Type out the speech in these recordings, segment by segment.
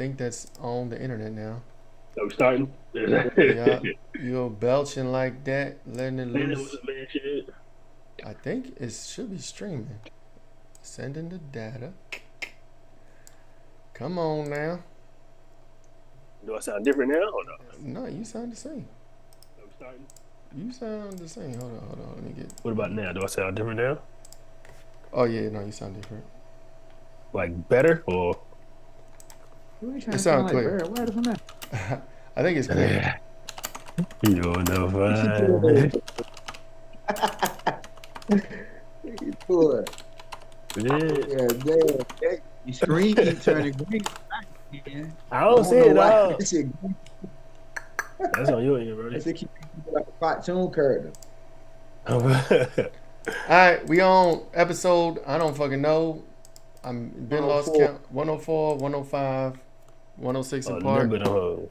think that's on the internet now. So we starting. Yeah, you're belching like that, letting it Man, what's loose. up, man? Shit. I think it should be streaming. Sending the data. Come on now. Do I sound different now or no? No, you sound the same. So we starting. You sound the same. Hold on. Let me get. What about now? Do I sound different now? Oh yeah, no, you sound different. Like better or? Who you It trying to sound sound like clear. Barry White from that? I think it's clear. You'll never What you find doing? me. What you doing? Yeah. Yeah, man. Your screen keep turning green. Man. I I don't see don't know it, why. dog. That shit, That's on your end, that buddy. shit keep like a cartoon character. All right, we on episode. I don't fucking know. I'm been lost 104. count. 104, 105, 106 A in little Park. bit of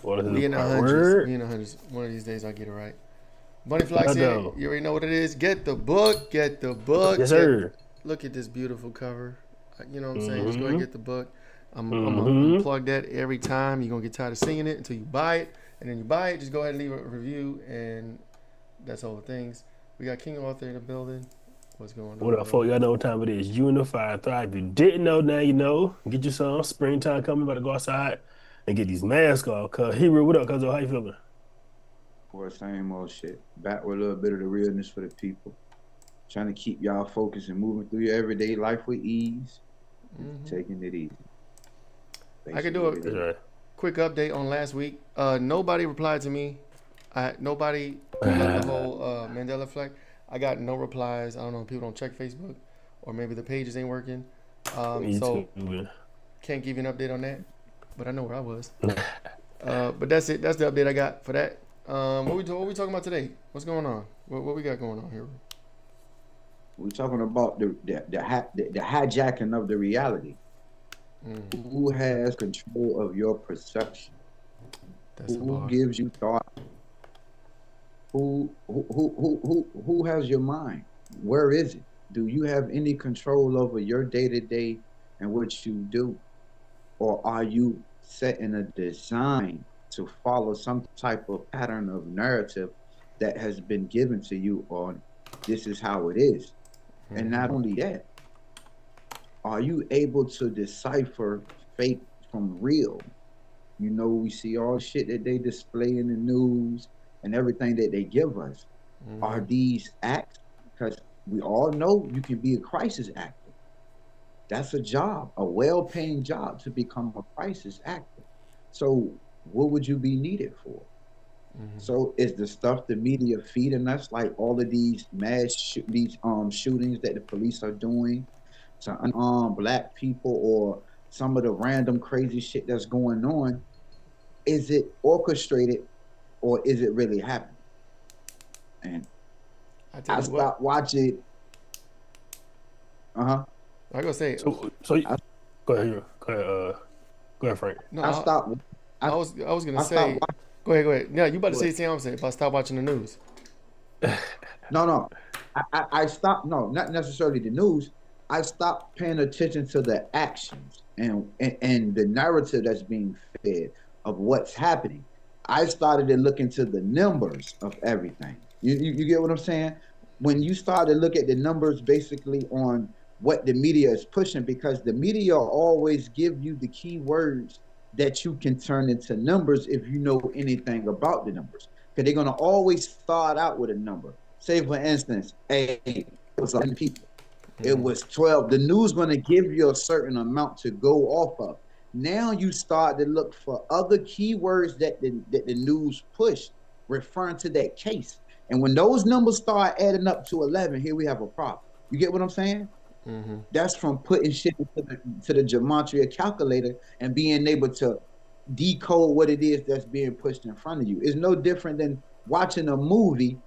what is We the in the part hundreds. We word? in the hundreds. One of these days I'll get it right. Bunny What Flock I said, do? you already know what it is. Get the book. Get the book. Yes, Get. sir. Look at this beautiful cover. You know what I'm saying? Just go ahead and Mm-hmm. get the book. I'm Mm-hmm. plug that every time. You're gonna get tired of seeing it until you buy it, and then you buy it. Just go ahead and leave a review, and that's all the things. We got King Arthur in the building. What's going What on, up, folks? brother? Y'all know what time it is. Unify and Thrive. If you didn't know, now you know. Get you some. Springtime coming. About to go outside and get these masks off. Cause Hero, what up, cuz? How you feeling? Boy, same old shit. Back with a little bit of the realness for the people. Trying to keep y'all focused and moving through your everyday life with ease. Hmm Taking it easy. I could do Basically what a it That's is. quick update on last week. Nobody replied to me. Nobody clicked the right. whole Mandela effect. I got no replies. I don't know if people don't check Facebook, or maybe the pages ain't working. Me So too, man. can't give you an update on that. But I know where I was. But that's it. That's the update I got for that. What we talking about today? What's going on? What we got going on here? We're talking about the hijacking of the reality. Mm, Who has control of your perception? that's a Who bar. gives you thought? Who has your mind? Where is it? Do you have any control over your day to day and what you do? Or are you setting a design to follow some type of pattern of narrative that has been given to you on this is how it is? And Hmm not only that, are you able to decipher fake from real? You know, we see all the shit that they display in the news and everything that they give us. Are hmm these acts? Because we all know you can be a crisis actor. That's a job, a well-paying job to become a crisis actor. So, what would you be needed for? hmm So, is the stuff the media feeding us, like all of these these shootings that the police are doing to unarmed black people, or some of the random crazy shit that's going on? Is it orchestrated or is it really happening? And I tell I you what. stopped watching. Uh huh. I gonna say So I, go ahead, Hero. Go ahead, Frank. no. I stopped. I I was gonna I stopped say. Go ahead. Go ahead. Yeah, you about to say watching. the same. I'm saying if I stop watching the news. No, no. I stopped. No, not necessarily the news. I stopped paying attention to the actions and the narrative that's being fed of what's happening. I started to look into the numbers of everything. You get what I'm saying? When you start to look at the numbers basically on what the media is pushing, because the media always give you the key words that you can turn into numbers if you know anything about the numbers. Because they're gonna always start out with a number. Say for instance, hey, it was 11 people. It Hmm was 12. The news going to give you a certain amount to go off of. Now you start to look for other keywords that the news push referring to that case. And when those numbers start adding up to 11, here we have a problem. You get what I'm saying? hmm That's from putting shit into the gematria calculator and being able to decode what it is that's being pushed in front of you. It's no different than watching a movie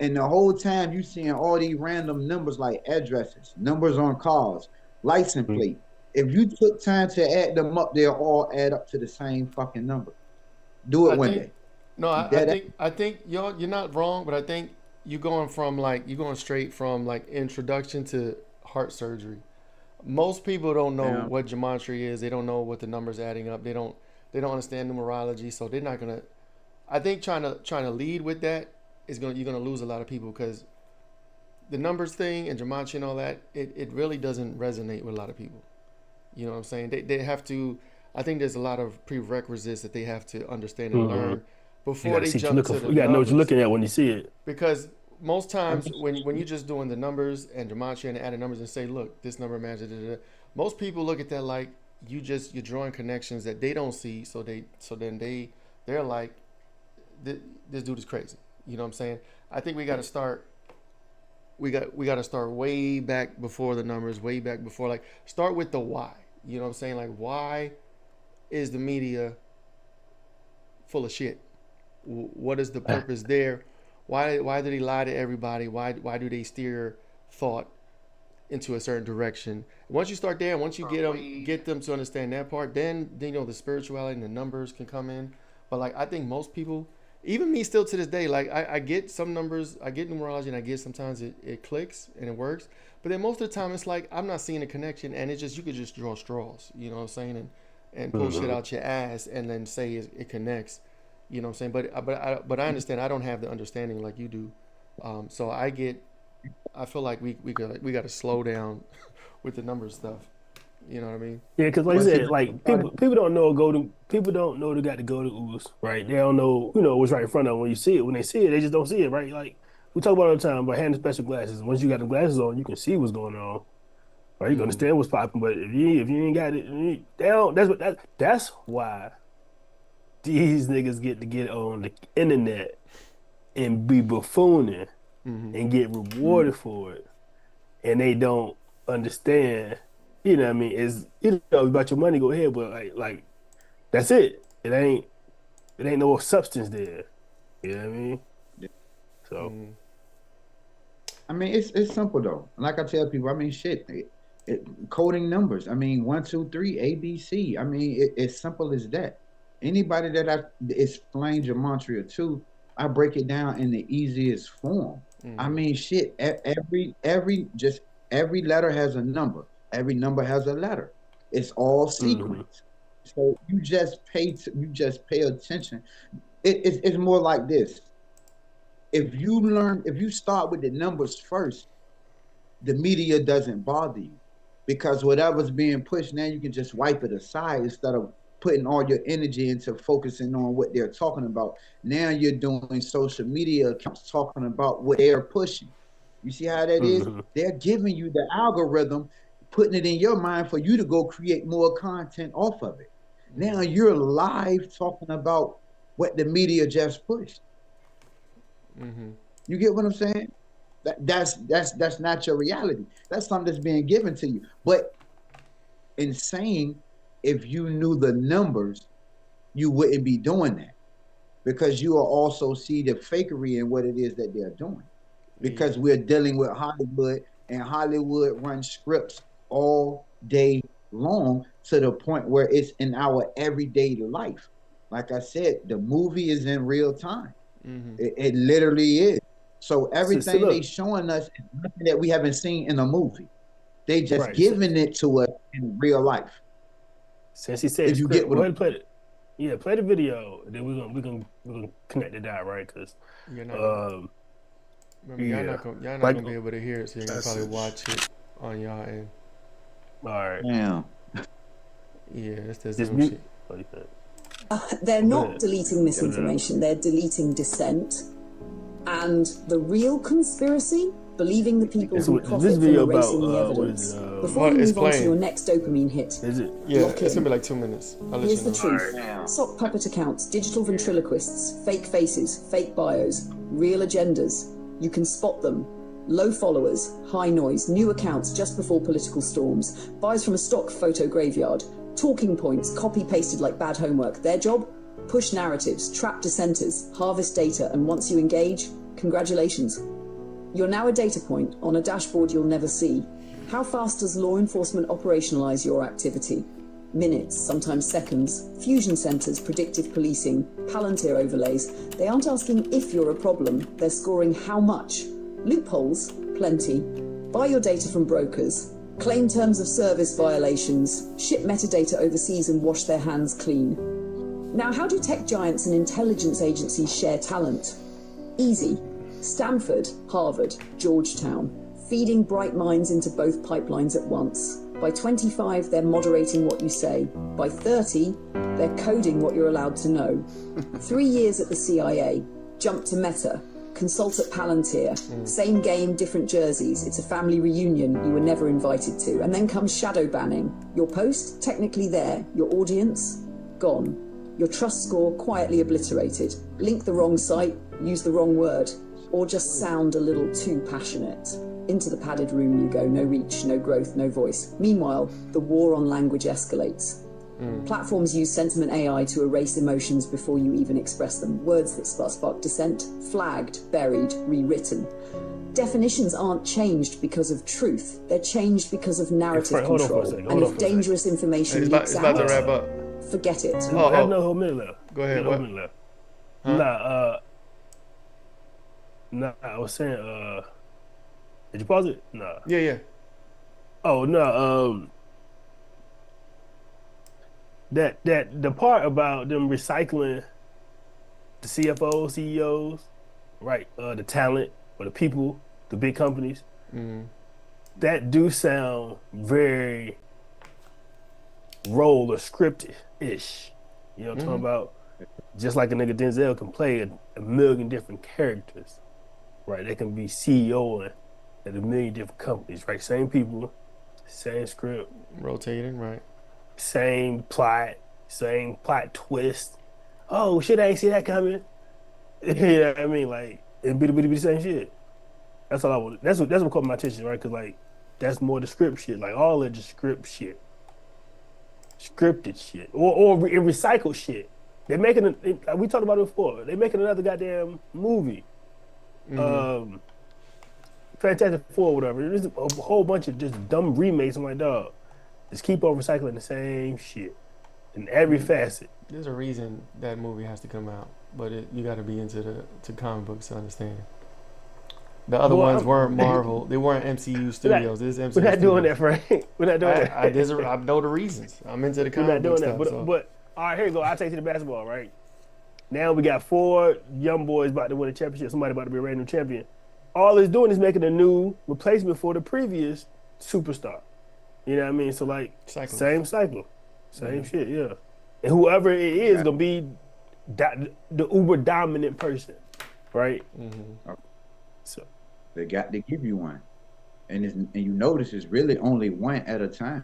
and the whole time you seeing all these random numbers like addresses, numbers on cars, license plate. If you took time to add them up, they'll all add up to the same fucking number. Do it I one think day. no. That I think you're not wrong, but I think you're going straight from like introduction to heart surgery. most people don't know Yeah. what gematria is. They don't know what the numbers adding up. They don't understand numerology, so they're not gonna. I think trying to lead with that is you're gonna lose a lot of people because the numbers thing and gematria and all that it really doesn't resonate with a lot of people. You know what I'm saying? They have to. I think there's a lot of prerequisites that they have to understand and Mm-hmm. learn You before gotta they see what you're jump looking to for. the You gotta know what you're numbers. looking at when you see it. Because most I times mean, when you're just doing the numbers and gematria and adding numbers and say, look, this number matches. Da, da, da, most people look at that like you're drawing connections that they don't see. So then they're like, this dude is crazy. You know what I'm saying? I think we got to start. We got to start way back before the numbers, way back before like start with the why. You know what I'm saying? Like why is the media full of shit? What is the purpose there? Why do they lie to everybody? Why do they steer thought into a certain direction? Once you start there, once you get them to understand that part, then the spirituality and the numbers can come in. But like I think most people, even me still to this day, like I get some numbers, I get numerology and I get sometimes it clicks and it works. But then most of the time it's like I'm not seeing a connection and it's just you could just draw straws, you know what I'm saying? And pull shit Mm-hmm. out your ass and then say it connects. You know what I'm saying? But I understand. I don't have the understanding like you do. So I feel like we got to slow down with the number stuff. You know what I mean? Yeah, because like I but see, said, like people don't know people don't know they got to go to ooze, right? They don't know, what's right in front of them when you see it. When they see it, they just don't see it, right? Like we talk about all the time about having special glasses. Once you got the glasses on, you can see what's going on, right? You can Mm-hmm. understand what's popping. But if you ain't got it, they don't. That's why these niggas get to get on the internet and be buffooning Mm-hmm. and get rewarded for it, and they don't understand. You know what I mean? Is about your money, go ahead, but like that's it. It ain't no substance there. You know what I mean? So Mm-hmm. I mean, it's simple though. Like I tell people, I mean, shit, coding numbers. I mean, 1, 2, 3, ABC. I mean, it's simple as that. Anybody that I explain gematria to, I break it down in the easiest form. I Mm-hmm. mean, shit. Every letter has a number. Every number has a letter. It's all hmm sequence. So you just pay attention. It's more like this. If you start with the numbers first, the media doesn't bother you because whatever's being pushed now, you can just wipe it aside instead of putting all your energy into focusing on what they're talking about. Now you're doing social media accounts talking about what they're pushing. You see how that is? hmm They're giving you the algorithm, putting it in your mind for you to go create more content off of it. Now you're live talking about what the media just pushed. Mm-hmm. You get what I'm saying? That's not your reality. That's something that's being given to you. But in saying, if you knew the numbers, you wouldn't be doing that because you will also see the fakery in what it is that they're doing. Yeah. Because we're dealing with Hollywood, and Hollywood runs scripts all day long to the point where it's in our everyday life. Like I said, the movie is in real time. Mm-hmm. It literally is. So so everything they look, showing us is nothing that we haven't seen in a movie. They just right. So, giving it to us in real life. since he said If you script, get go what I'm ahead and play saying. it. Yeah, play the video. And then we're gonna connect the dot, right? Because You're not gonna um remember. yeah, Y'all not like gonna be able to hear it, so you're gonna probably Message. watch it on y'all end. all right, Damn. Yeah, that's the just Zoom mute. shit. What do you think? They're Go not ahead. deleting Get it out. misinformation, they're deleting dissent. And the real conspiracy, believing the people So who this profit from video about erasing the what is evidence. it? Before Well, you it's move on to your playing. next dopamine hit, Is it? Yeah, lock it's gonna be in. like 2 minutes. I'll let Here's you the know. truth. Damn. Sock puppet accounts, digital ventriloquists, fake faces, fake bios, real agendas. You can spot them. Low followers, high noise, new accounts just before political storms, buys from a stock photo graveyard, talking points copy-pasted like bad homework. Their job? Push narratives, trap dissenters, harvest data, and once you engage, congratulations. You're now a data point on a dashboard you'll never see. How fast does law enforcement operationalize your activity? Minutes, sometimes seconds. Fusion centers, predictive policing, Palantir overlays. They aren't asking if you're a problem, they're scoring how much. Loopholes? Plenty. Buy your data from brokers. claim terms of service violations, ship metadata overseas and wash their hands clean. Now, how do tech giants and intelligence agencies share talent? Easy. Stanford, Harvard, Georgetown, feeding bright minds into both pipelines at once. By 25, they're moderating what you say. By 30, they're coding what you're allowed to know. 3 years at the CIA, jump to Meta, consult at Palantir, same game, different jerseys. It's a family reunion you were never invited to. And then comes shadow banning. Your post, technically there. Your audience, gone. Your trust score, quietly obliterated. Link the wrong site, use the wrong word, or just sound a little too passionate. Into the padded room you go, no reach, no growth, no voice. Meanwhile, the war on language escalates. Platforms use sentiment AI to erase emotions before you even express them. Words that spark dissent, flagged, buried, rewritten. Definitions aren't changed because of truth. They're changed because of narrative control. And if dangerous information leaks It's about to wrap out, up. forget it. I have no whole minute left. Go ahead. No What? minute left. Huh? I was saying, did you pause it? Nah. Yeah. Oh no, that the part about them recycling the CFOs, CEOs, right? The talent or the people, the big companies, that do sound very role or scripted-ish. You know what I'm talking about? Just like a nigga Denzel can play a million different characters, right? They can be CEO at a million different companies, right? Same people, same script, Rotating, right? same plot twist. Oh shit, I ain't see that coming. You know what I mean? Like, it be the same shit. That's all I want. That's what caught my attention, right? Because like that's more the script shit. Like all of the script shit, scripted shit, or recycled shit. They're making we talked about it before. They're making another goddamn movie. Fantastic Four, whatever. There's a whole bunch of just dumb remakes. I'm like, dog, just keep on recycling the same shit in every facet. There's a reason that movie has to come out, but you got to be into comic books to understand. The other ones weren't Marvel. They weren't MCU studios. This is MCU. We're not doing that, Frank. We're not doing that. I know the reasons. I'm into the comic book stuff. But all right, here you go. I'll take you to basketball, right? Now we got 4 young boys about to win a championship. Somebody about to be a random champion. All it's doing is making a new replacement for the previous superstar. You know what I mean? So like, same cycle, same shit, yeah. And whoever it is gonna be the uber dominant person, right? So they got to give you one, and you notice it's really only one at a time.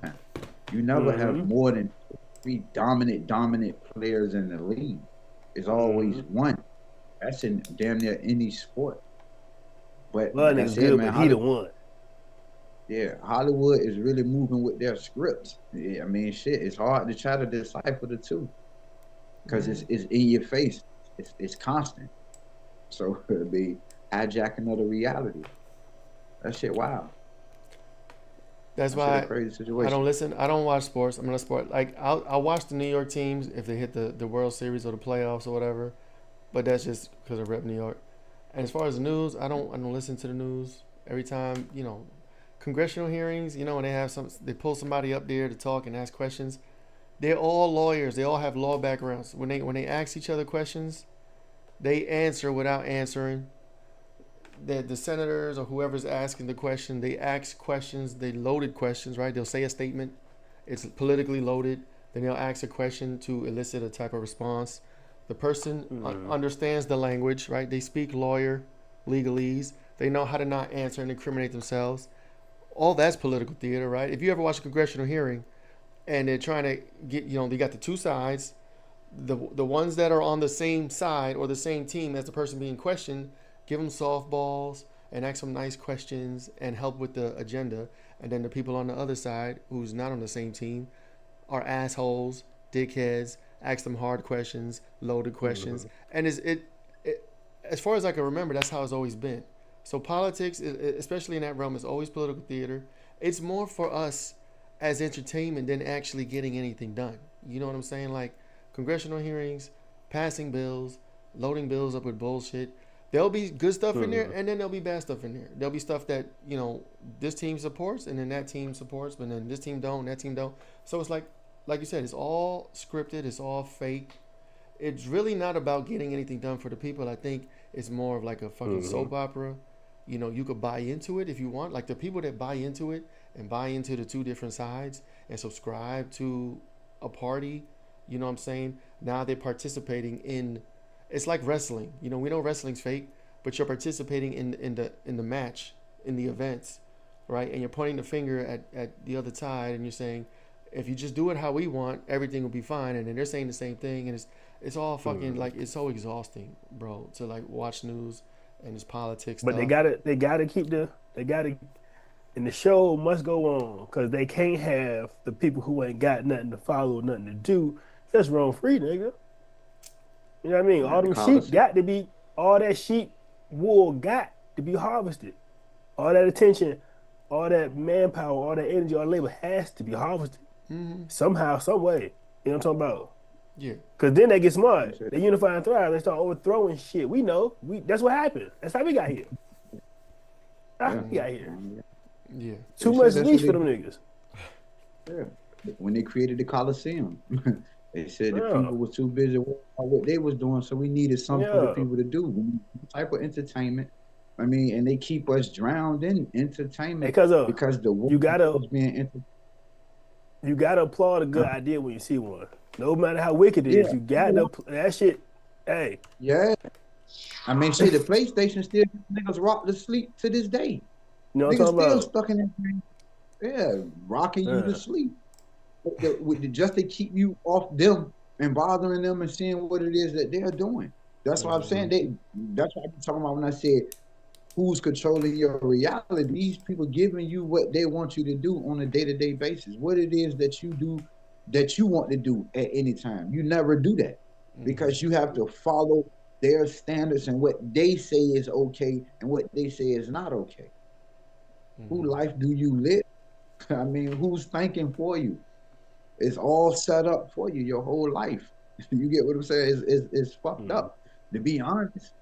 You never have more than 3 dominant players in the league. It's always one. That's in damn near any sport. But nigga's good, man, but he the one. Yeah, Hollywood is really moving with their scripts. Yeah, I mean, shit, it's hard to try to decipher the two because it's in your face. It's constant. So it'll be hijacking of the reality. That shit wild. That's why crazy situation. I don't listen. I don't watch sports. I'm not a sport. Like I'll watch the New York teams if they hit the World Series or the playoffs or whatever. But that's just because I rep New York. And as far as the news, I don't listen to the news. Every time, congressional hearings, when they pull somebody up there to talk and ask questions, they're all lawyers. They all have law backgrounds. When they ask each other questions, they answer without answering. The senators or whoever's asking the question, they ask questions, they loaded questions, right? They'll say a statement, it's politically loaded. Then they'll ask a question to elicit a type of response. The person understands the language, right? They speak legalese. They know how to not answer and incriminate themselves. All that's political theater, right? If you ever watch a congressional hearing and they're trying to get, they got the two sides, the ones that are on the same side or the same team as the person being questioned, give them softballs and ask them nice questions and help with the agenda. And then the people on the other side who's not on the same team are assholes, dickheads, ask them hard questions, loaded questions. And it as far as I can remember, that's how it's always been. So politics, especially in that realm, is always political theater. It's more for us as entertainment than actually getting anything done. You know what I'm saying? Like congressional hearings, passing bills, loading bills up with bullshit. there'll be good stuff in there, Mhm. and then there'll be bad stuff in there. There'll be stuff that this team supports, and then that team supports, but then this team don't, that team don't. So it's like you said, it's all scripted, it's all fake. It's really not about getting anything done for the people. I think it's more of like a fucking Mhm. soap opera. You could buy into it if you want. Like the people that buy into it and buy into the two different sides and subscribe to a party, you know what I'm saying? Now they're participating in. It's like wrestling. We know wrestling's fake, but you're participating in the match, in the events, right? And you're pointing the finger at the other side, and you're saying, if you just do it how we want, everything will be fine. And then they're saying the same thing, and it's all fucking Mhm. like it's so exhausting, bro, to like watch news and this politics But stuff. they gotta keep they gotta, and the show must go on because they can't have the people who ain't got nothing to follow, nothing to do, just roam free, nigga. You know what I mean? Right, All the them sheep Coliseum. got to be, all that sheep wool got to be harvested. All that attention, all that manpower, all that energy, all that labor has to be harvested Mm-hmm. somehow, some way. You know what I'm talking about? Yeah. Because then they get You smart. said, They unify and thrive. They start overthrowing shit. We know. That's what happened. That's how we got here. That's how yeah. we got here. Yeah. Too They much said that's what leash for they them did. niggas. Yeah. When they created the Coliseum, they said the Yeah. people were too busy with what they was doing, so we needed something for the Yeah. people to do. We need some type of entertainment. I mean, and they keep us drowned in entertainment Because because the you world gotta is being entertained. you gotta applaud a good idea when you see one. No matter how wicked it Yeah, is, you got to that shit. Hey, yeah. I mean, shit, the PlayStation still niggas rock to sleep to this day. you know what Niggas I'm talking still about? stuck in that thing. Yeah, rocking you to Yeah. sleep. Just to keep you off them and bothering them and seeing what it is that they're doing. That's what I'm saying. Mhm. That's what I'm talking about when I said who's controlling your reality. These people giving you what they want you to do on a day-to-day basis. What it is that you do that you want to do at any time. You never do that Mm-hmm. because you have to follow their standards and what they say is okay and what they say is not okay. Who Mm-hmm. life do you live? I mean, who's thinking for you? It's all set up for you your whole life. You get what I'm saying? It's fucked Mhm. up, to be honest.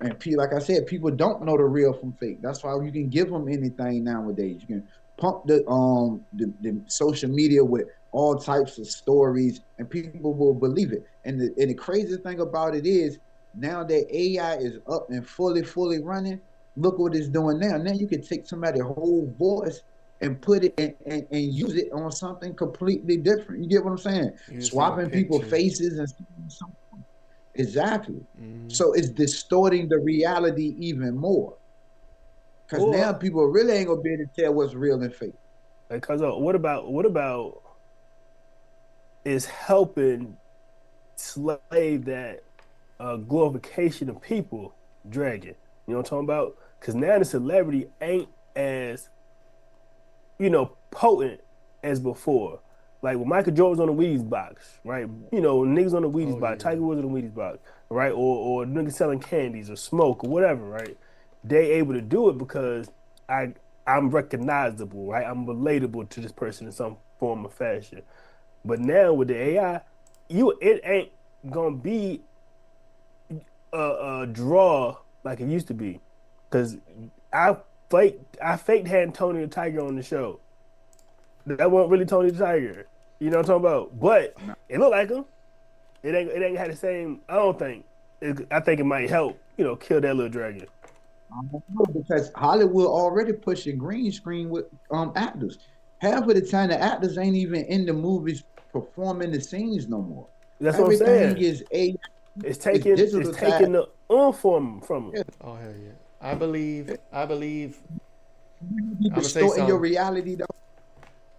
And like I said, people don't know the real from fake. That's why you can give them anything nowadays. You can pump the social media with all types of stories, and people will believe it. And the crazy thing about it is, now that AI is up and fully running, look what it's doing now. Now you can take somebody's whole voice and put it and use it on something completely different. You get what I'm saying? You just take a Swapping people's picture. faces and something. Exactly. Mm-hmm. So it's distorting the reality even more. Because now Or people really ain't gonna be able to tell what's real and fake. because what about is helping slave that glorification of people dragon? You know what I'm talking about? Because now the celebrity ain't as potent as before. Like when Michael Jordan was on the Wheaties box, right? Niggas on the Wheaties Oh box, yeah. Tiger Woods on the Wheaties box, right? Or niggas selling candies or smoke or whatever, right? They able to do it because I I'm recognizable, right? I'm relatable to this person in some form or fashion. But now with the AI, it ain't gonna be a draw like it used to be. Cause I I faked having Tony the Tiger on the show. That wasn't really Tony the Tiger. You know what I'm talking about? But No, it looked like him. It ain't had the same. I don't think. I think it might help. Kill that little dragon. I don't know, because Hollywood already pushing green screen with actors. Half of the time the actors ain't even in the movies performing the scenes no more. That's what I'm Everything saying. is a It's is taking digitalized. the from him. Yeah, Oh hell yeah. I believe. you I'm gonna say distorting your something. reality though.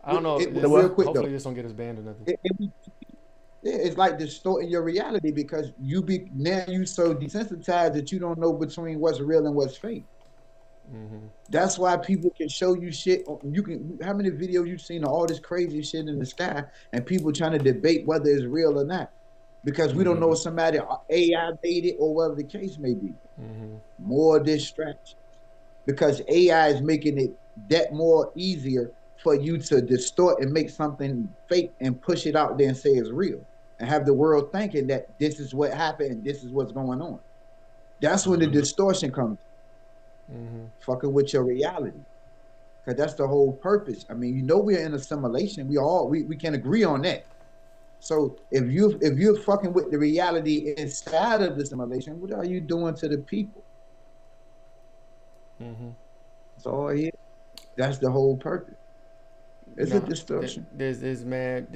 I don't know. The Real what? quick though. Hopefully this don't get us banned or nothing. Yeah, it's like distorting your reality because you so desensitized that you don't know between what's real and what's fake. Mm-hmm. That's why people can show you shit. You can how many videos you've seen of all this crazy shit in the sky and people trying to debate whether it's real or not because we don't Mm-hmm. know if somebody AI made it or whatever the case may be. Mm-hmm. More distraction because AI is making it that more easier for you to distort and make something fake and push it out there and say it's real and have the world thinking that this is what happened and this is what's going on. That's when the distortion comes, Mm-hmm. fucking with your reality. Because that's the whole purpose. I mean, we're in assimilation. We can agree on that. So if you're fucking with the reality inside of the assimilation, what are you doing to the people? Mm-hmm. That's all it is. That's the whole purpose. It's a No, distortion. there's mad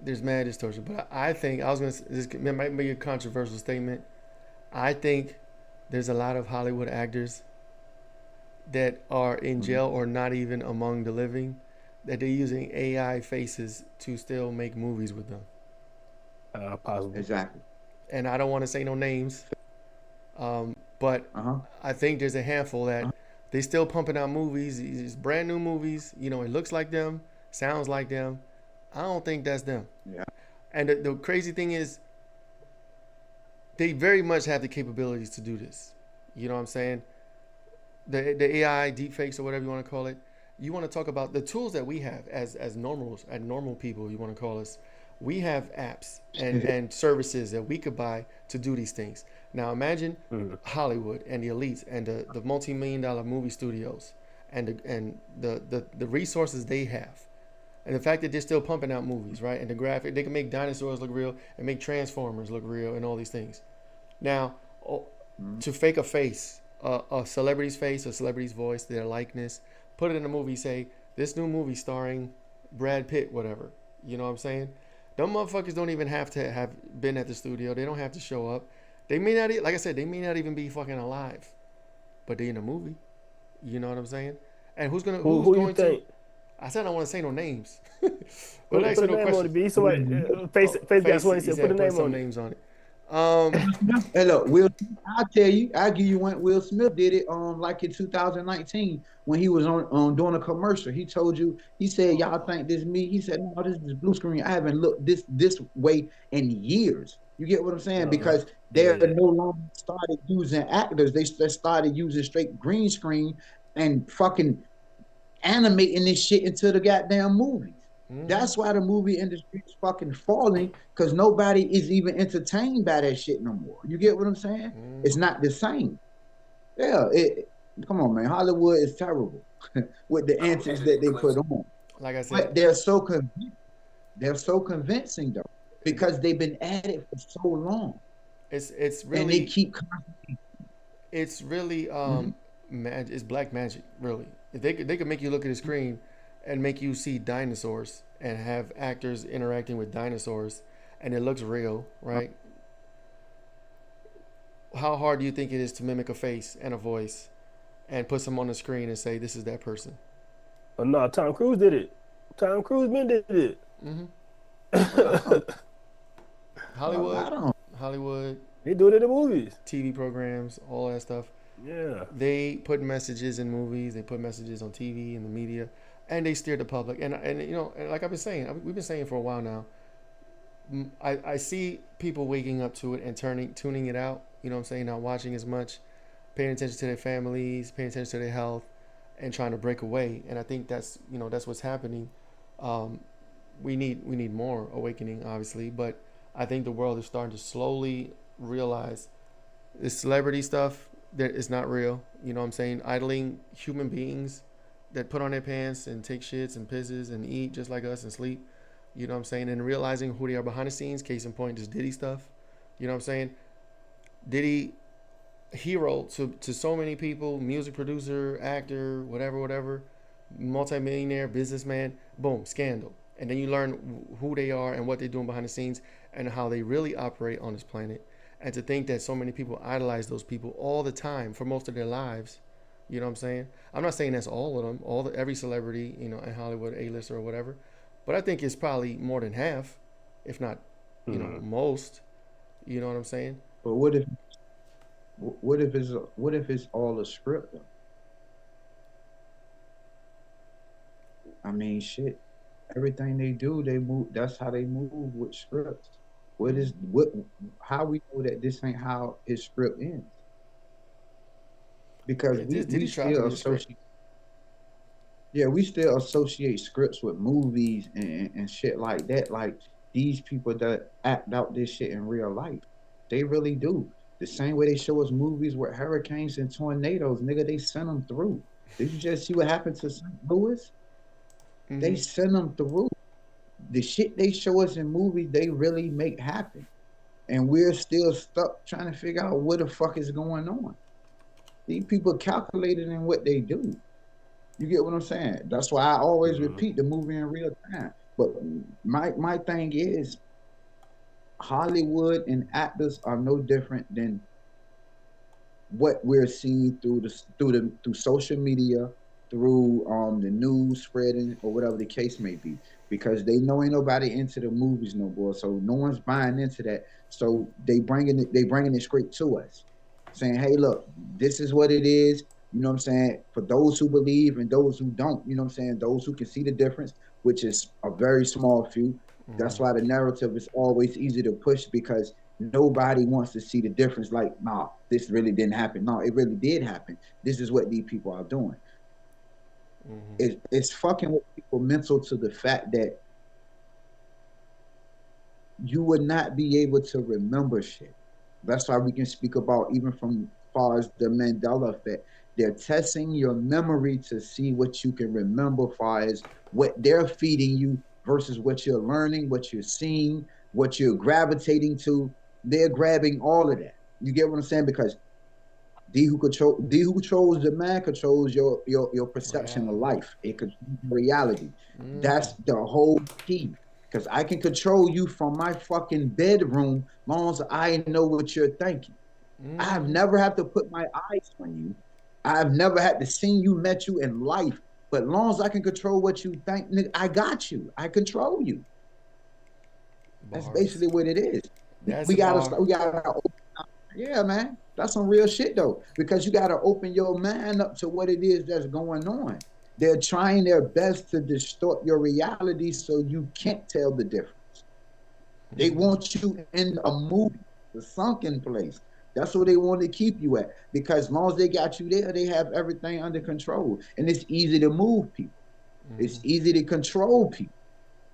distortion. But I think I was gonna. This might be a controversial statement. I think there's a lot of Hollywood actors that are in Mm-hmm. jail or not even among the living, that they're using AI faces to still make movies with them. Possible. Exactly. And I don't want to say no names, but Uh-huh. I think there's a handful that Uh-huh. they still pumping out movies, these brand new movies. You know, it looks like them, sounds like them. I don't think that's them. Yeah. And the crazy thing is, they very much have the capabilities to do this. You know what I'm saying? The AI deepfakes or whatever you want to call it. You want to talk about the tools that we have as normals, as normal people. You want to call us. We have apps and services that we could buy to do these things. Now imagine Hollywood and the elites and the multi-million-dollar movie studios and the resources they have. And the fact that they're still pumping out movies, right? And the graphic, they can make dinosaurs look real and make Transformers look real and all these things. Now, to fake a face, a celebrity's face, a celebrity's voice, their likeness, put it in a movie, say, this new movie starring Brad Pitt, whatever. You know what I'm saying? Them motherfuckers don't even have to have been at the studio. They don't have to show up. They may not, like I said, they may not even be fucking alive, but they in a movie. You know what I'm saying? And who's Who going you think? I said I don't want to say no names. Put But a ask no name on it, questions. B. Somebody face got somebody He said put a said put name some on it. names on it. Hey, look, I'll tell you, I'll give you one. Will Smith did it like in 2019 when he was on doing a commercial. He told you, he said, y'all think this is me? He said, no, this is blue screen. I haven't looked this way in years. You get what I'm saying? Because they're Yeah. no longer started using actors. They started using straight green screen and fucking animating this shit into the goddamn movies. Mm-hmm. That's why the movie industry is fucking falling because nobody is even entertained by that shit no more. You get what I'm saying? It's Mm-hmm. not the same. Yeah, come on, man. Hollywood is terrible with the antics that they put on, Like I said, but they're so convincing though because they've been at it for so long it's and they really keep. it's really Mhm. it's black magic. Really, if they could make you look at a screen and make you see dinosaurs and have actors interacting with dinosaurs, and it looks real, right? How hard do you think it is to mimic a face and a voice and put some on the screen and say this is that person? Oh no, Tom Cruise did it. Tom Cruise been did it. Mm-hmm. Well, a Hollywood, lot of them. Hollywood, They do it in the movies. TV programs, all that stuff. Yeah. They put messages in movies. They put messages on TV and the media, and they steer the public. And you know, like I've been saying, we've been saying for a while now. I see people waking up to it and tuning it out. You know what I'm saying? Not watching as much, paying attention to their families, paying attention to their health, and trying to break away. And I think that's what's happening. Um, we need more awakening, obviously, but I think the world is starting to slowly realize this celebrity stuff that is not real. You know what I'm saying? Idling human beings that put on their pants and take shits and pisses and eat just like us and sleep. You know what I'm saying? And realizing who they are behind the scenes. Case in point, just Diddy stuff. You know what I'm saying? Diddy, hero to so many people, music producer, actor, whatever, multimillionaire, businessman, boom, scandal. And then you learn who they are and what they're doing behind the scenes and how they really operate on this planet. And to think that so many people idolize those people all the time for most of their lives. You know what I'm saying? I'm not saying that's all of them, every celebrity, in Hollywood, A-list or whatever. But I think it's probably more than half, if not, most. You know what I'm saying? But what if it's all a script though? I mean, shit. Everything they do, they move. That's how they move with scripts. What is what? How we know that this ain't how his script ends? Because we Diddy tried to still be a script. associate. Yeah, we still associate scripts with movies and shit like that. Like these people that act out this shit in real life. They really do. The same way they show us movies with hurricanes and tornadoes, nigga, they send them through. Did you just see what happened to St. Louis? They Mm-hmm. send them through. The shit they show us in movies, they really make happen. And we're still stuck trying to figure out what the fuck is going on. These people calculated in what they do. You get what I'm saying? That's why I always repeat the movie in real time. But my thing is, Hollywood and actors are no different than what we're seeing through social media, through the news spreading or whatever the case may be, because they know ain't nobody into the movies no more, so no one's buying into that. So they bringing it straight to us, saying, "Hey, look, this is what it is." You know what I'm saying? For those who believe and those who don't, you know what I'm saying? Those who can see the difference, which is a very small few. That's why the narrative is always easy to push because nobody wants to see the difference. Like, nah, this really didn't happen. No, it really did happen. This is what these people are doing. It's fucking with people mental to the fact that you would not be able to remember shit. That's why we can speak about even from far as the Mandela effect. They're testing your memory to see what you can remember far as what they're feeding you versus what you're learning, what you're seeing, what you're gravitating to. They're grabbing all of that. You get what I'm saying? Because D who controls the man controls your perception of life. It controls reality. That's the whole key. Because I can control you from my fucking bedroom long as I know what you're thinking. I've never had to put my eyes on you. I've never had to see you, met you in life. But long as I can control what you think, nigga, I got you. I control you. That's basically what it is. That's We gotta open up. Yeah, man. That's some real shit though. Because you gotta open your mind up to what it is that's going on. They're trying their best to distort your reality so you can't tell the difference. They want you in a movie, the sunken place. That's where they want to keep you at. Because as long as they got you there, they have everything under control. And it's easy to move people. It's easy to control people.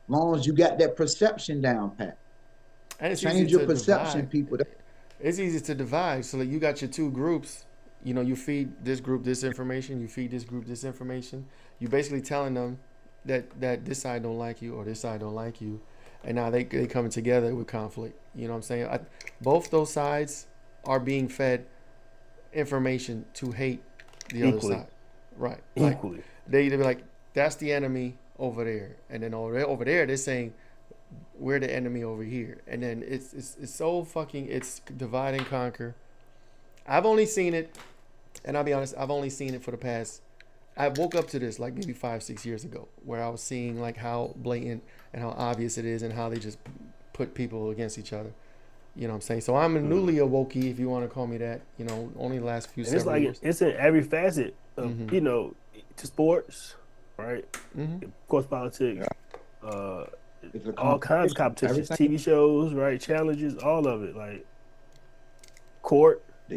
As long as you got that perception down pat. And it's Change your perception, people. It's easy to divide. So like you got your two groups. You know, you feed this group this information. You feed this group this information. You basically telling them that this side don't like you or this side don't like you, and now they coming together with conflict. You know what I'm saying? Both those sides are being fed information to hate the other side. Right. Equally. Like, they be like, that's the enemy over there, and then over there they're saying we're the enemy over here, and then it's so fucking, it's divide and conquer. I've only seen it, and I'll be honest, I've only seen it for the past, I woke up to this like maybe 5-6 years ago, where I was seeing like how blatant and how obvious it is and how they just put people against each other. You know what I'm saying? So I'm a newly awokie, if you want to call me that, you know, only the last few and it's like years. it's in every facet of you know, to sports, right? Of course, politics, all kinds of competitions, TV shows, right? Challenges, all of it, like court. They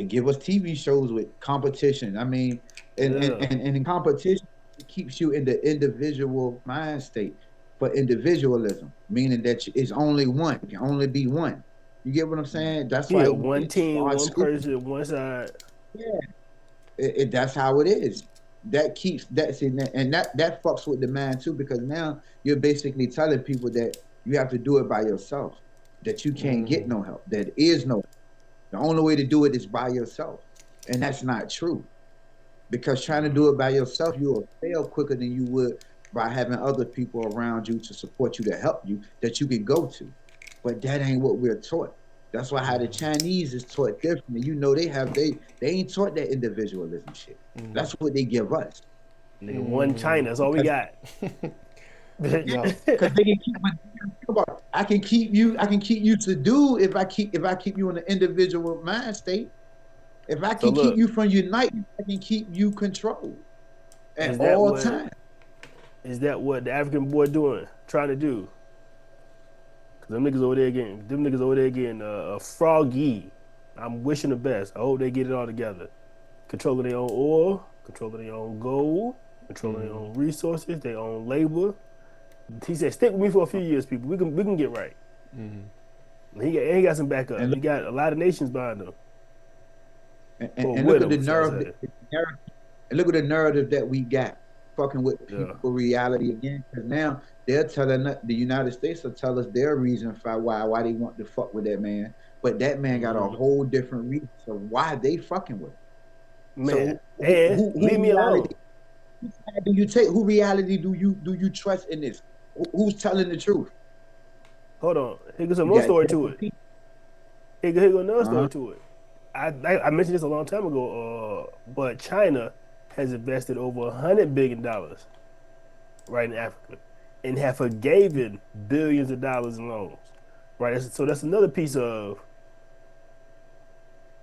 give us TV shows with competition. I mean, and in competition, it keeps you in the individual mind state. For individualism, meaning that it's only one, it can only be one. You get what I'm saying? That's why one team, one person, one side. Yeah, that's how it is. That keeps and that fucks with the mind too, because now you're basically telling people that you have to do it by yourself, that you can't get no help, that is no. The only way to do it is by yourself, and that's not true. Because trying to do it by yourself, you will fail quicker than you would by having other people around you to support you, to help you, that you can go to. But that ain't what we're taught. That's why how the Chinese is taught differently. You know, they ain't taught that individualism shit. That's what they give us. Nigga, one China, that's all we got. Because they can keep. I can keep you to do if I keep you in an individual mind state. If I can keep you from uniting, I can keep you controlled at all times. Is that what the African boy trying to do? Cause them niggas over there getting froggy. I'm wishing the best. I hope they get it all together. Controlling their own oil, controlling their own gold, controlling their own resources, their own labor. He said, "Stick with me for a few years, people. We can get right." He got some backup. And He look, got a lot of nations behind him. Or and with look at the him, shall I nerve, say. and look at the narrative that we got fucking with Yeah. people reality again. Because now they're telling the United States will tell us their reason for why they want to fuck with that man, but that man got a whole different reason of why they fucking with him. Man. So And who leave me reality alone. do you take? Who reality do you trust in this? Who's telling the truth? Hold on. Here goes some You more got story to different it. people. Here goes another Uh-huh. story to it. I mentioned this a long time ago, but China has invested over $100 billion right in Africa and have forgiven billions of dollars in loans. Right. So that's another piece of,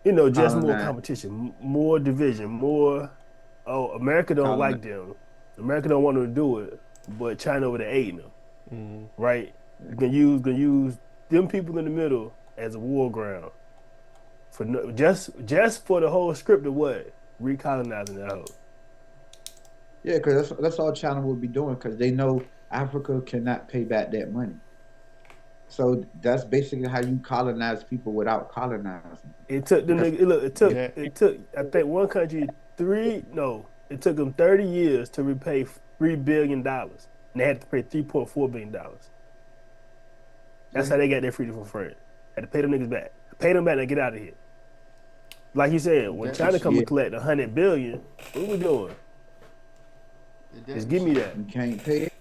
just more Colonize, competition, more division, more. Oh, America don't colonize. like them. America don't want them to do it, but China over there aiding them. Right? Gonna use them people in the middle as a war ground for just for the whole script of what recolonizing that whole. Yeah, because that's all China will be doing because they know Africa cannot pay back that money. So that's basically how you colonize people without colonizing. It took them. Because Look, Yeah. it took. I think one country it took them 30 years to repay $3 billion, and they had to pay $3.4 billion. That's how they got their freedom from France. Had to pay them niggas back. Pay them back and get out of here. Like you said, when China come yeah, and collect $100 billion, what we doing? Just give me that. you can't pay it.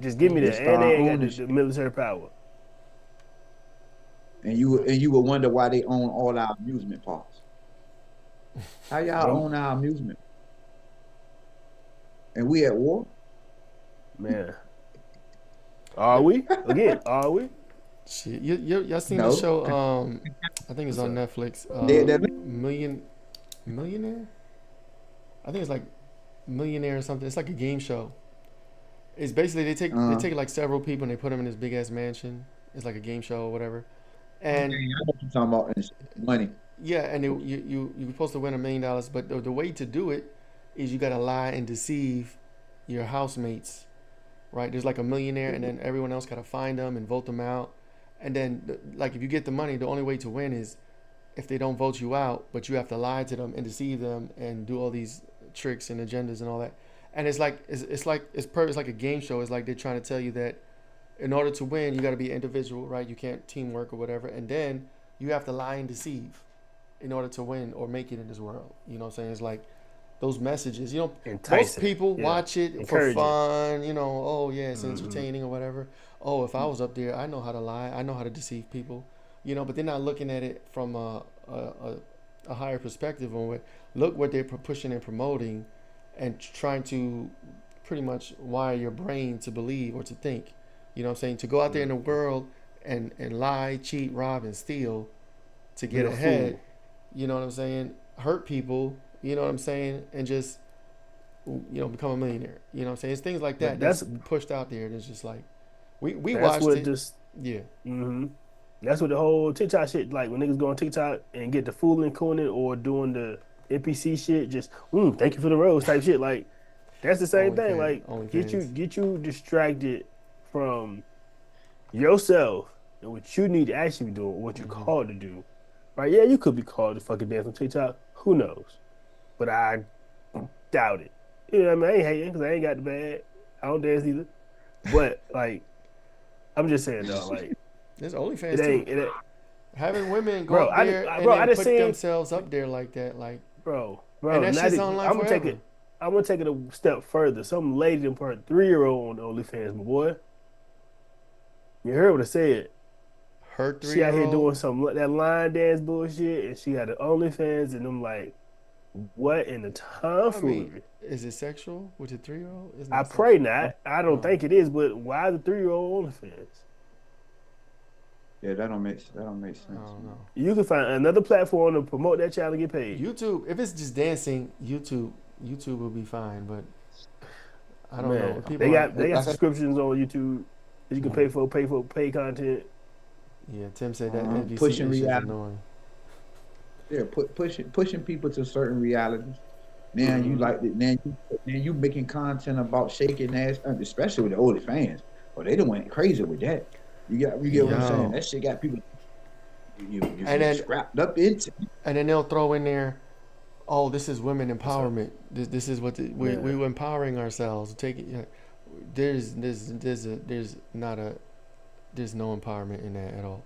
Just give me They that. And start they ain't got owning the military power. And you will wonder why they own all our amusement parks. How y'all own our amusement? And we at war? Man. Are we? Again, are we? Shit, y'all seen No. the show? I think it's on Netflix. They're Millionaire. I think it's like Millionaire or something. It's like a game show. It's basically they take like several people and they put them in this big ass mansion. It's like a game show or whatever. And I know what you're talking about. It's money. yeah, and you're supposed to win $1 million, but the way to do it is you gotta lie and deceive your housemates, right? There's like a millionaire, and then everyone else gotta find them and vote them out. And then, like, if you get the money, the only way to win is if they don't vote you out, but you have to lie to them and deceive them and do all these tricks and agendas and all that. And it's like it's like a game show. It's like they're trying to tell you that in order to win, you got to be individual, right? You can't teamwork or whatever. And then you have to lie and deceive in order to win or make it in this world. You know what I'm saying? It's like those messages. Most Enticing. people Yeah. watch it for Encouraging. fun. Oh, yeah, it's entertaining or whatever. Oh, if I was up there, I know how to lie. I know how to deceive people. But they're not looking at it from a higher perspective on look what they're pushing and promoting and trying to pretty much wire your brain to believe or to think. You know what I'm saying? To go out there in the world and lie, cheat, rob, and steal to get Be a ahead. fool. You know what I'm saying? Hurt people. You know what I'm saying? And just become a millionaire. You know what I'm saying? It's things like that that's pushed out there. And it's just like we That's watched what it. just Yeah. That's what the whole TikTok shit, like when niggas go on TikTok and get the fooling cooning or doing the NPC shit, just thank you for the rose type shit. Like that's the same thing. Like get you distracted from yourself and what you need to actually be doing, what you're called to do. Right? Yeah, you could be called to fucking dance on TikTok. Who knows? But I doubt it. You know what I mean? I ain't hating because I ain't got the bag. I don't dance either. But like, I'm just saying though, like There's OnlyFans it ain't. too. Having women go Bro, up there and I then just put seen themselves up there like that, like bro. and that shit's online I'm gonna forever. take it a step further. Some lady done put her 3-year-old on OnlyFans, my boy. You heard what I said. Her 3-year-old. She out here doing some that line dance bullshit, and she got the OnlyFans, and I'm like, what in the tomfoolery? Is it sexual with a 3-year-old? I pray not. I don't think it is, but why the 3-year-old OnlyFans? Yeah, that don't make sense. I don't know. You can find another platform to promote that child and get paid. YouTube, if it's just dancing, YouTube will be fine. But I don't know. They got subscriptions on YouTube that you can pay for paid content. Yeah, Tim said that NBC pushing is reality. annoying. Yeah, pushing people to certain realities. Now you like it. Now you making content about shaking ass, especially with the OnlyFans. Well, they done went crazy with that. You get what I'm saying? Yo. That shit got people you And then scrapped up into. and then they'll throw in there, oh, this is women empowerment. This is what we were empowering ourselves. Take it. There's not a there's no empowerment in that at all.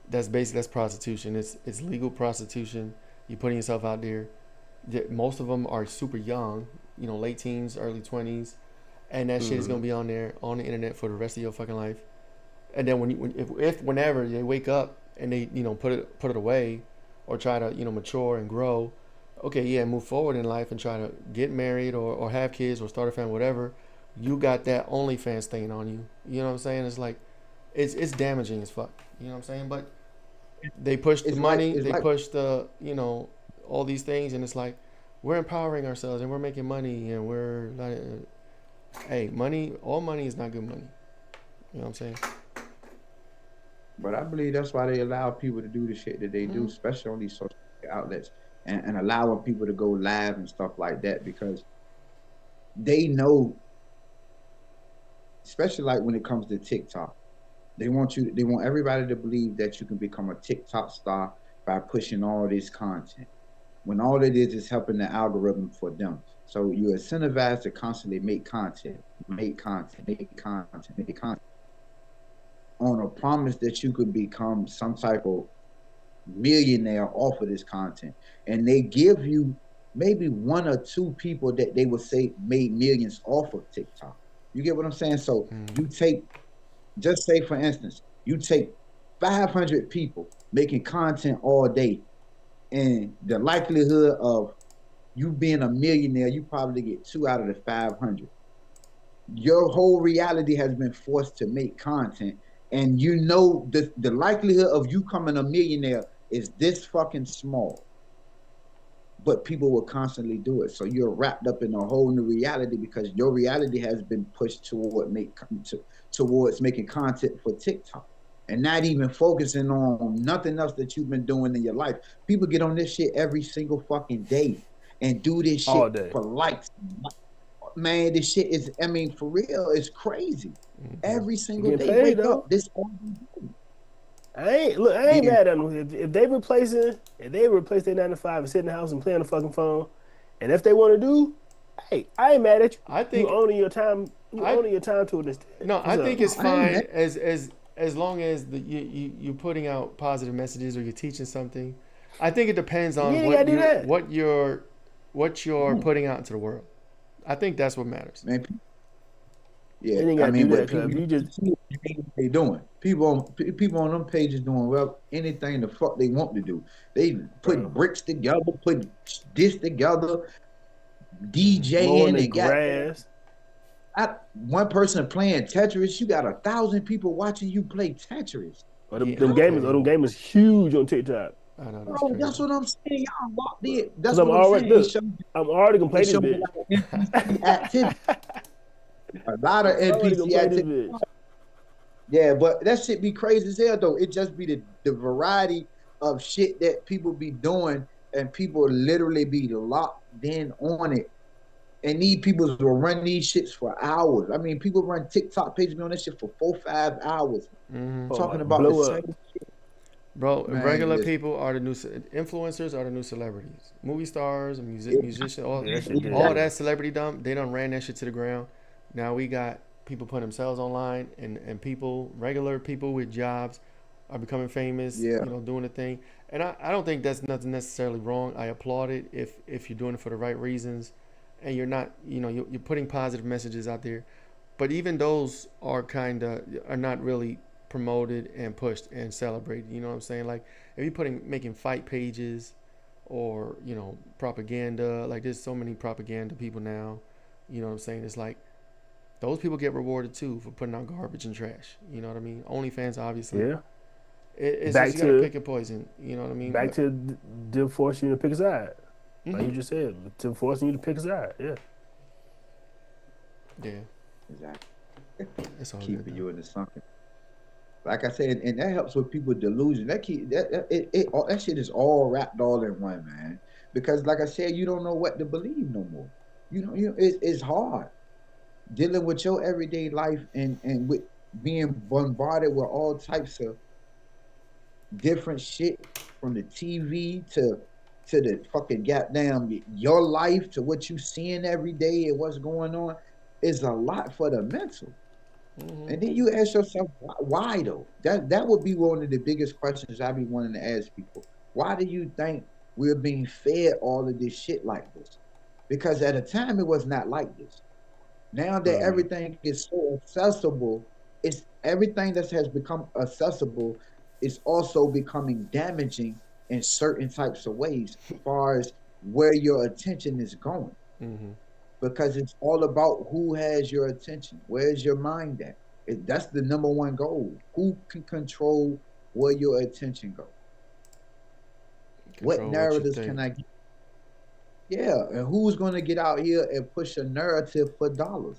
That's prostitution. It's legal prostitution. You're putting yourself out there. Most of them are super young, late teens, early 20s, and that shit is gonna be on there on the internet for the rest of your fucking life. And then whenever they wake up and they put it away, or try to mature and grow, okay, yeah, move forward in life and try to get married or have kids or start a family, whatever. You got that OnlyFans stain on you. You know what I'm saying? It's like it's damaging as fuck. You know what I'm saying? But they push the money, they push the all these things, and it's like we're empowering ourselves and we're making money and we're not. Hey, all money is not good money. You know what I'm saying? But I believe that's why they allow people to do the shit that they do, especially on these social outlets, and allowing people to go live and stuff like that, because they know, especially like when it comes to TikTok, they want everybody to believe that you can become a TikTok star by pushing all this content, when all it is helping the algorithm for them. So you're incentivized to constantly make content, on a promise that you could become some type of millionaire off of this content. And they give you maybe one or two people that they would say made millions off of TikTok. You get what I'm saying? So you take, just say for instance, you take 500 people making content all day, and the likelihood of you being a millionaire, you probably get 2 out of the 500. Your whole reality has been forced to make content, and the likelihood of you coming a millionaire is this fucking small. But people will constantly do it. So you're wrapped up in a whole new reality because your reality has been pushed towards making content for TikTok, and not even focusing on nothing else that you've been doing in your life. People get on this shit every single fucking day and do this shit for likes. Man, this shit is, for real, it's crazy. Every single day, paid, wake though. up. This all I ain't mad at them. If they replace their 9 to 5 and sit in the house and play on the fucking phone, and if they want to do, hey, I ain't mad at you. I think you owning your time. Owning your time to this. No, I think it's fine as long as you're putting out positive messages or you're teaching something. I think it depends on what you're putting out into the world. I think that's what matters. Man, yeah, you just they doing. People on them pages doing anything the fuck they want to do. They put bricks together, put this together, DJing and grass. One person playing Tetris, you got 1,000 people watching you play Tetris. Them gamers huge on TikTok. I know, bro, that's what I'm saying. Y'all walked in. That's what I'm saying. I'm already gonna play this bitch. Activity. A lot of NPC activity. Yeah, but that shit be crazy as hell though. It just be the variety of shit that people be doing, and people literally be locked in on it. And need people to run these shits for hours. People run TikTok pages on this shit for 4-5 hours, talking about the same shit. Bro, man, regular people are the new influencers, are the new celebrities. Movie stars, musicians, all that celebrity dump. They done ran that shit to the ground. Now we got people putting themselves online, and regular people with jobs are becoming famous. Doing the thing. And I don't think that's nothing necessarily wrong. I applaud it if you're doing it for the right reasons, and you're not, you're putting positive messages out there. But even those are not really promoted and pushed and celebrated. You know what I'm saying? Like if you're making fight pages or propaganda, like there's so many propaganda people now. You know what I'm saying? It's like those people get rewarded too for putting out garbage and trash. You know what I mean? OnlyFans, obviously. Yeah. It's just, you gotta pick your poison. You know what I mean? Back to them forcing you to pick a side. Like you just said, to forcing you to pick a side. Yeah. Yeah. Exactly. It's all keeping you in the sunken. Like I said, and that helps with people delusion. That shit is all wrapped all in one, man. Because like I said, you don't know what to believe no more. It's hard dealing with your everyday life and with being bombarded with all types of different shit from the TV to the fucking goddamn your life to what you seeing every day and what's going on is a lot for the mental. And then you ask yourself, why though? That would be one of the biggest questions I be wanting to ask people. Why do you think we're being fed all of this shit like this? Because at a time it was not like this. Now that everything is so accessible, it's everything that has become accessible is also becoming damaging in certain types of ways as far as where your attention is going. Because it's all about who has your attention. Where's your mind at? That's the number one goal. Who can control where your attention goes? What narratives can I get? Yeah, and who's going to get out here and push a narrative for dollars?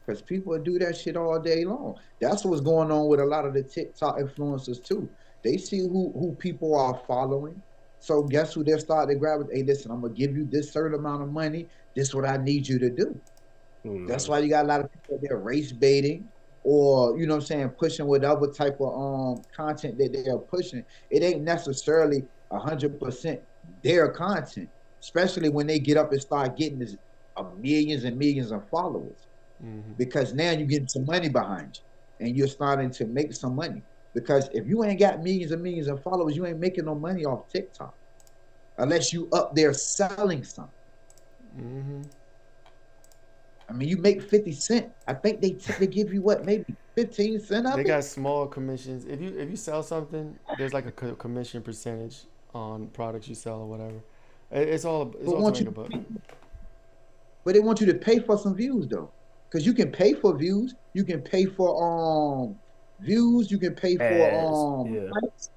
Because people do that shit all day long. That's what's going on with a lot of the TikTok influencers too. They see who people are following. So guess who they're starting to grab with? Hey, listen, I'm going to give you this certain amount of money. This is what I need you to do. That's why you got a lot of people there race baiting or, you know what I'm saying, pushing whatever type of content that they are pushing. It ain't necessarily 100% their content, especially when they get up and start getting this millions and millions of followers. Because now you're getting some money behind you and you're starting to make some money. Because if you ain't got millions and millions of followers, you ain't making no money off TikTok unless you up there selling something. I mean, you make 50 cents. I think they give you what, maybe 15 cents of They it? got small commissions. If you sell something, there's like a commission percentage on products you sell or whatever. It's all to make a buck. But they want you to pay for some views though, because you can pay for views. You can pay for views. You can pay for likes.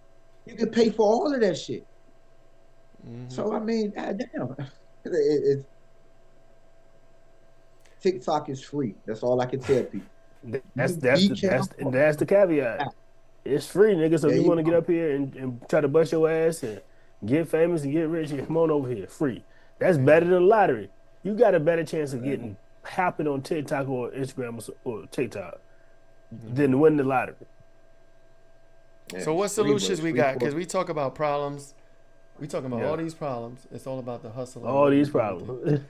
You can pay for all of that shit. So I mean, goddamn, it's TikTok is free. That's all I can tell people. That's the caveat. It's free, nigga. So if you want to get up here and try to bust your ass and get famous and get rich, come on over here. Free. That's better than lottery. You got a better chance of getting happen on TikTok or Instagram or TikTok than winning the lottery. So what solutions we got? Because we talk about problems. We talking about all these problems. It's all about the hustle. All these problems.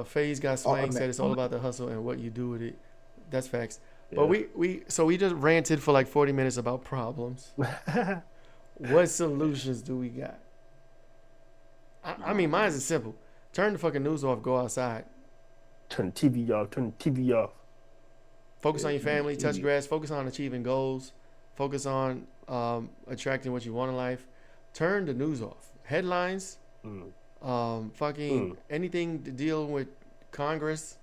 FaZe got swang said it's all about the hustle and what you do with it. That's facts. But we just ranted for like 40 minutes about problems. What solutions do we got? I mean, mine's is simple. Turn the fucking news off. Go outside. Turn the TV off. Turn the TV off. Focus on your family. Touch grass. Focus on achieving goals. Focus on attracting what you want in life. Turn the news off. Headlines. Anything to deal with Congress,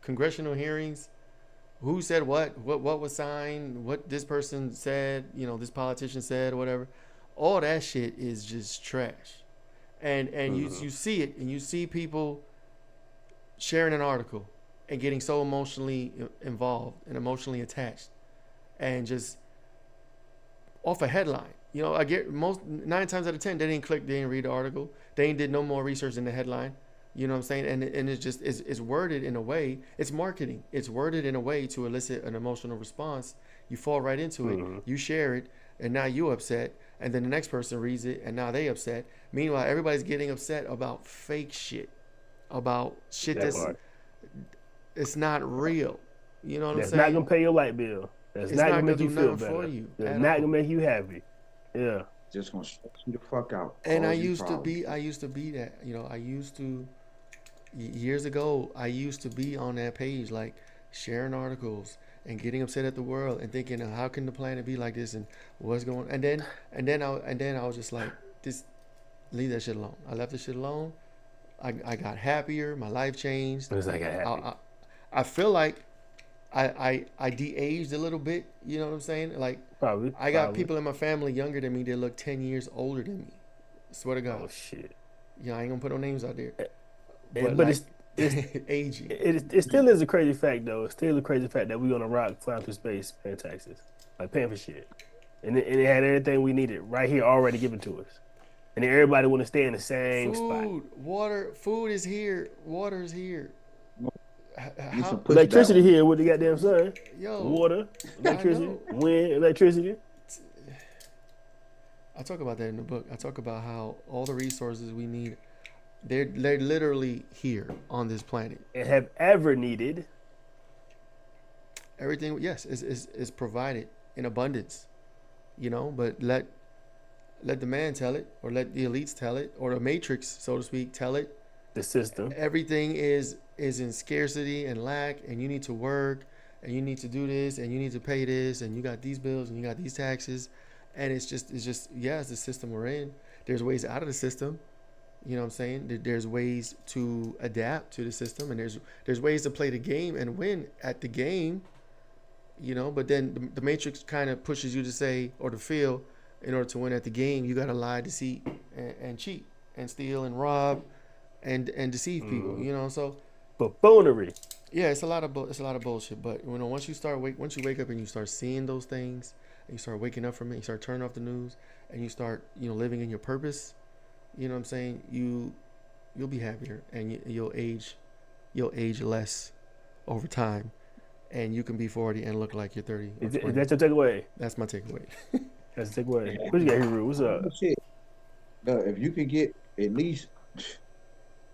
congressional hearings, who said what was signed, what this person said, this politician said or whatever. All that shit is just trash. And you see it, and you see people sharing an article and getting so emotionally involved and emotionally attached and just off a headline. I get 9 times out of 10 they didn't click, they didn't read the article, they ain't did no more research in the headline. You know what I'm saying? And it's just it's worded in a way, it's marketing. It's worded in a way to elicit an emotional response. You fall right into it. You share it, and now you upset, and then the next person reads it, and now they upset. Meanwhile, everybody's getting upset about fake shit, about shit it's not real. You know what I'm saying? That's not gonna pay your light bill. That's not gonna make you feel better. It's not gonna make you happy. Yeah. Just gonna stress you the fuck out. And I used to be that. I used to years ago. I used to be on that page, like sharing articles and getting upset at the world and thinking, how can the planet be like this and what's going on? And then I was just like, this, leave that shit alone. I left the shit alone. I got happier. My life changed. It's like I feel like I de-aged a little bit. You know what I'm saying? Like, probably. I got people in my family younger than me that look 10 years older than me. Swear to God. Oh shit. I ain't gonna put no names out there. But like, it's aging. It still is a crazy fact though. It's still a crazy fact that we're gonna rock flying through space, paying taxes, like paying for shit, and it had everything we needed right here already given to us, and then everybody want to stay in the same spot. Food is here. Water is here. Get some how, pushback. Electricity here with the goddamn sun. yo, Water, electricity, know. wind, electricity. I talk about that in the book. I talk about how all the resources we need, they're literally here on this planet. And have ever needed. Everything, yes, is provided in abundance, but let the man tell it, or let the elites tell it, or the matrix, so to speak, tell it. The system. Everything is in scarcity and lack, and you need to work, and you need to do this, and you need to pay this, and you got these bills, and you got these taxes, and it's just yeah, it's the system we're in. There's ways out of the system. You know what I'm saying? There's ways to adapt to the system, and there's ways to play the game and win at the game. But then the matrix kind of pushes you to say, or to feel, in order to win at the game, you got to lie, deceit, and cheat, and steal, and rob, and deceive people. So Buffoonery. yeah, it's a lot of bullshit. But once you wake up and you start seeing those things, and you start waking up from it, you start turning off the news, and you start living in your purpose. You know what I'm saying? You'll be happier, and you'll age less over time, and you can be 40 and look like you're 30. Is that your takeaway? That's my takeaway. That's the takeaway. What you got here, Rue? What's up? Shit. If you could get at least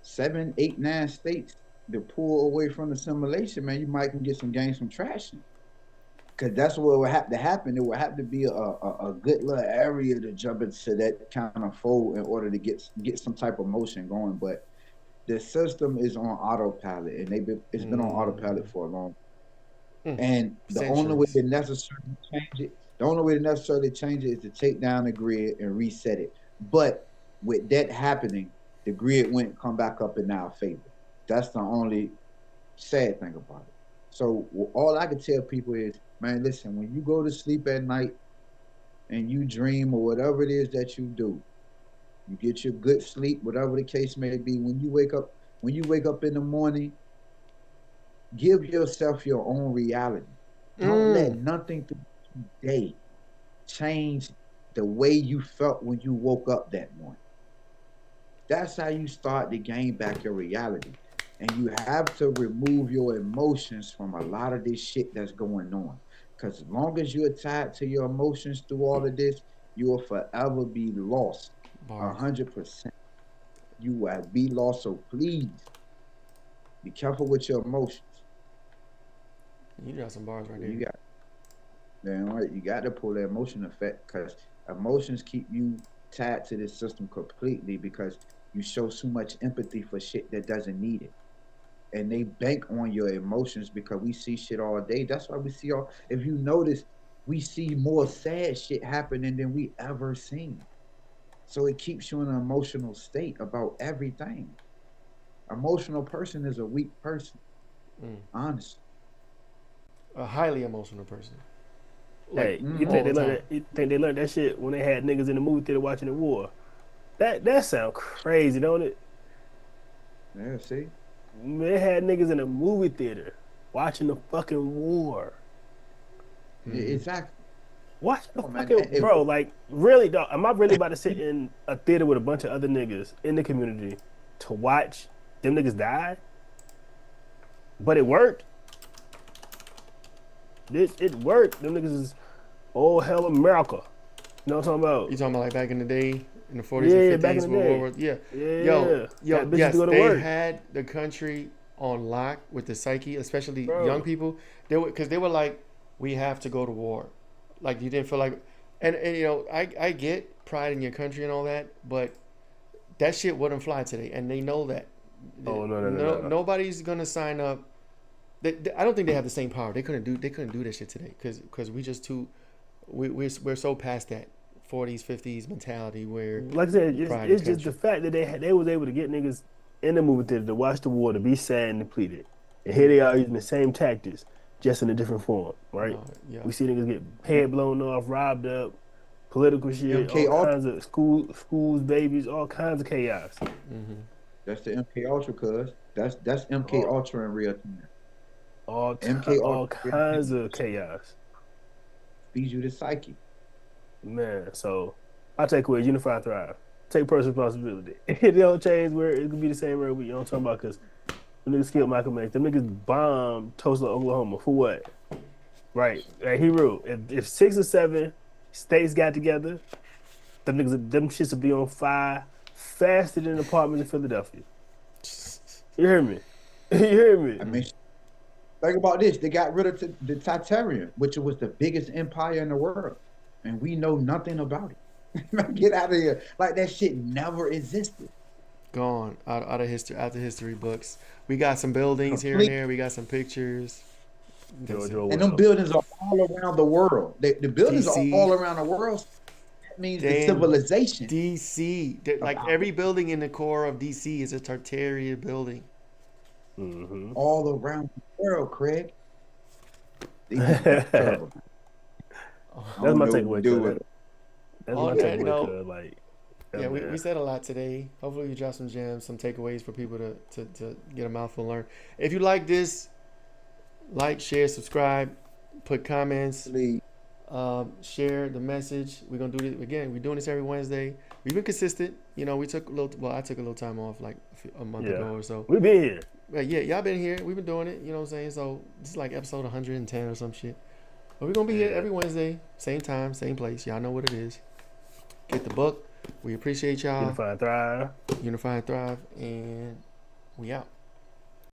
7, 8, 9 states to pull away from the simulation, man, you might can gain some traction. Because that's what would have to happen. It would have to be a good little area to jump into that kind of fold in order to get some type of motion going. But the system is on autopilot, and it's been on autopilot for a long time. And the only way to necessarily change it is to take down the grid and reset it. But with that happening, the grid wouldn't come back up in our favor. That's the only sad thing about it. So all I can tell people is, man, listen, when you go to sleep at night and you dream or whatever it is that you do, you get your good sleep, whatever the case may be. When you wake up in the morning, give yourself your own reality. Don't let nothing through the day change the way you felt when you woke up that morning. That's how you start to gain back your reality. And you have to remove your emotions from a lot of this shit that's going on. Because as long as you're tied to your emotions through all of this, you will forever be lost. 100%. You will be lost. So please, be careful with your emotions. You got some bars right there. You got to pull the emotion effect, because emotions keep you tied to this system completely, because you show so much empathy for shit that doesn't need it. And they bank on your emotions, because we see shit all day. That's why if you notice, we see more sad shit happening than we ever seen. So it keeps you in an emotional state about everything. Emotional person is a weak person. Honestly. A highly emotional person. Hey, you think they learned that shit when they had niggas in the movie theater watching the war? That sound crazy, don't it? Yeah, see? They had niggas in the movie theater watching the fucking war. Yeah, exactly. Watch the fucking bro. Like, really, dog? Am I really about to sit in a theater with a bunch of other niggas in the community to watch them niggas die? But it worked. It worked. Them niggas is hell America. You know what I'm talking about? You talking about like back in the day, in the 40s and 50s? Back in the day. Yo, yes, they work. had the country on lock with the psyche, especially young people. Because they were like, we have to go to war. Like, you didn't feel like, and I get pride in your country and all that, but that shit wouldn't fly today, and they know that. No. Nobody's gonna sign up. I don't think they have the same power. They couldn't do that shit today, because we're so past that 40s 50s mentality where, like I said, it's just the fact that they was able to get niggas in the movie theater to watch the war, to be sad and depleted, and here they are using the same tactics, just in a different form, right? We see niggas get head blown off, robbed up, political shit, all kinds of schools, babies, all kinds of chaos. That's the MK Ultra, cuz that's MK Ultra in real time. All kinds of chaos. Feeds you the psyche. Man, so I take away unify, thrive. Take personal responsibility. It don't change where it could be the same where we don't talk about, because Them niggas killed Malcolm X. Them niggas bombed Tulsa, Oklahoma. For what? Right. Like, he wrote, if 6 or 7 states got together, them shits would be on fire faster than apartments in Philadelphia. You hear me? You hear me? I mean, think about this. They got rid of the Tartarian, which was the biggest empire in the world. And we know nothing about it. Get out of here. Like that shit never existed. Gone out of history, out the history books. We got some buildings here and there. We got some pictures. And them buildings are all around the world. The buildings DC. are all around the world. That means the civilization. DC. Like every building in the core of DC is a Tartarian building. Mm-hmm. All around the world, Craig. Terrible. That's my takeaway. That's my takeaway. Like, yeah, we said a lot today. Hopefully, we drop some gems, some takeaways for people to get a mouthful and learn. If you like this, like, share, subscribe, put comments, share the message. We're gonna do this again. We're doing this every Wednesday. We've been consistent. You know, I took a little time off, like a month ago or so. We've been here. Yeah, y'all been here. We've been doing it. You know what I'm saying? So this is like episode 110 or some shit. But we're gonna be here every Wednesday, same time, same place. Y'all know what it is. Get the book. We appreciate y'all. Unify and Thrive. Unify and Thrive, and we out.